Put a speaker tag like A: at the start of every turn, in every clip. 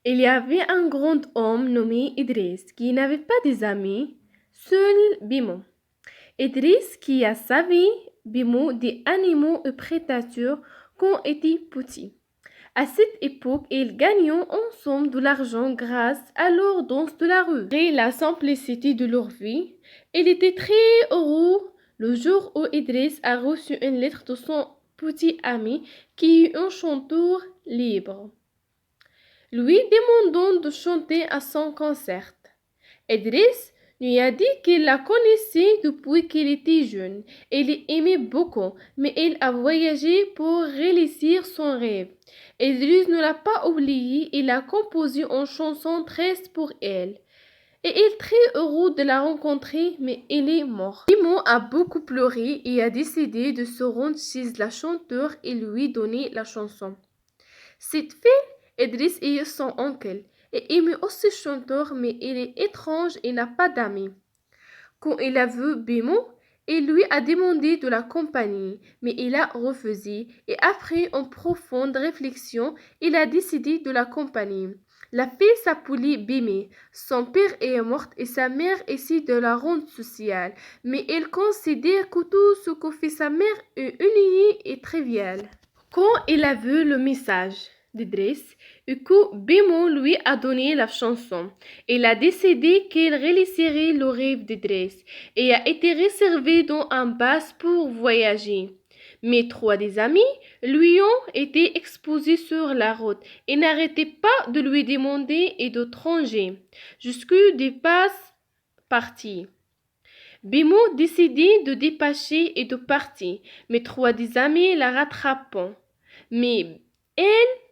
A: Il y avait un grand homme nommé Idriss qui n'avait pas des amis, seul Bimo. Idriss qui a savé Bimo des animaux et prédateurs quand était petit. À cette époque, ils gagnaient ensemble de l'argent grâce à leur danse de la rue. Malgré la simplicité de leur vie, il était très heureux le jour où Idriss a reçu une lettre de son petit ami qui est un chanteur libre, lui demandant de chanter à son concert. Idriss lui a dit qu'il la connaissait depuis qu'il était jeune et l'aimait beaucoup, mais il a voyagé pour réaliser son rêve. Idriss ne l'a pas oublié, il a composé une chanson triste pour elle. Et il est très heureux de la rencontrer, mais il est mort. Simon a beaucoup pleuré et a décidé de se rendre chez la chanteuse et lui donner la chanson. Cette fille, Idriss est son oncle et aimait aussi chanteur, mais il est étrange et n'a pas d'amis. Quand il a vu Bimo, il lui a demandé de l'accompagner, mais il a refusé et après une profonde réflexion, il a décidé de l'accompagner. La fille s'appelait Bimé. Son père est mort et sa mère essaie de la rendre sociale, mais il considère que tout ce que fait sa mère est unique et trivial. Quand il a vu le message d'Idriss et que Bimo lui a donné la chanson, il a décidé qu'il réaliserait le rêve d'Idriss et a été réservé dans un bus pour voyager. Mais trois des amis lui ont été exposés sur la route et n'arrêtaient pas de lui demander et de trancher jusqu'à des passes parties. Bimo décidait de dépêcher et de partir, mais trois des amis la rattrapent. Mais elle,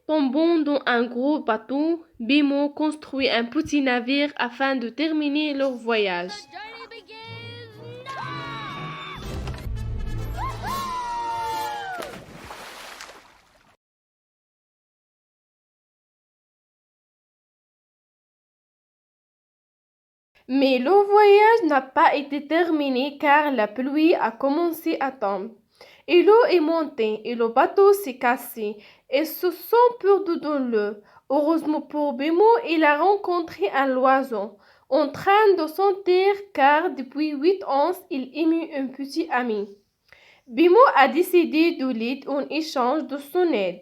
A: tombant dans un gros bateau, Bimo construit un petit navire afin de terminer leur voyage. Mais le voyage n'a pas été terminé car la pluie a commencé à tomber. Et l'eau est montée et le bateau s'est cassé et se sont perdus dans l'eau. Heureusement pour Bimo, il a rencontré un oiseau en train de s'enterrer car depuis 8 ans, il aimait un petit ami. Bimo a décidé de l'aider en échange de son aide.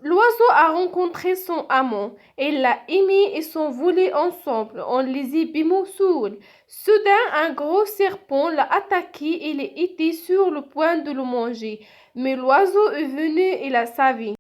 A: L'oiseau a rencontré son amant, il l'a aimé et sont volés ensemble. On les a Bimo saoul. Soudain, un gros serpent l'a attaqué et il était sur le point de le manger. Mais l'oiseau est venu et l'a sauvé.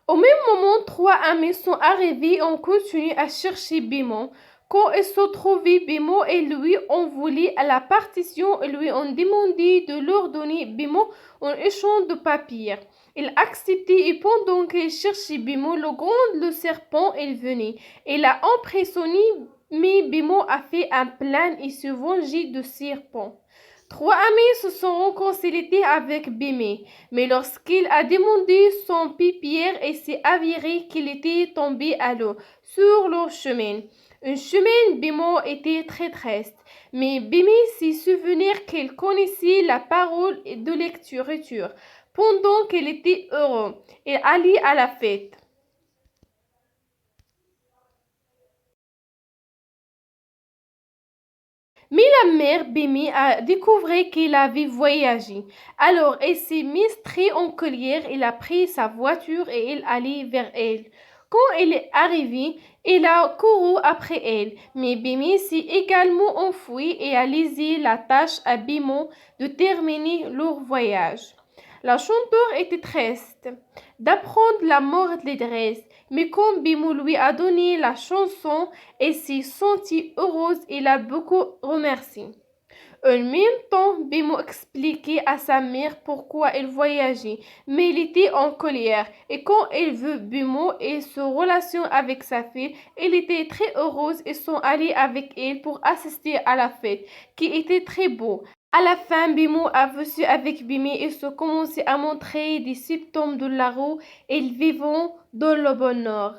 A: Au même moment, trois amis sont arrivés et ont continué à chercher Bimo. Quand ils se trouvaient, Bimo et lui ont volé à la partition et lui ont demandé de leur donner Bimo en échange de papier. Il a accepté et pendant qu'il cherchait Bimo, le serpent est venu. Il a emprisonné, mais Bimo a fait un plan et se venger du serpent. Trois amis se sont réconciliés avec Bimé, mais lorsqu'il a demandé son papier, il s'est avéré qu'il était tombé à l'eau sur le chemin. Un chemin, Bimo était très triste, mais Bimé s'est souvenu qu'il connaissait la parole de l'écriture. Pendant qu'il était heureux, il allait à la fête. Mais la mère Bimi a découvert qu'il avait voyagé. Alors elle s'est mise très en colère, il a pris sa voiture et il allait vers elle. Quand elle est arrivée, il a couru après elle. Mais Bimi s'est également enfui et a laissé la tâche à Bimo de terminer leur voyage. La chanteuse était triste d'apprendre la mort d'Idriss, mais quand Bimo lui a donné la chanson, elle s'est sentie heureuse et l'a beaucoup remercié. En même temps, Bimo expliquait à sa mère pourquoi il voyageait, mais il était en colère. Et quand elle veut Bimo et sa relation avec sa fille, elle était très heureuse et sont allés avec elle pour assister à la fête, qui était très beau. À la fin, Bimo a vécu avec Bimi et se commençait à montrer des symptômes de la roue et ils vivent dans le bonheur.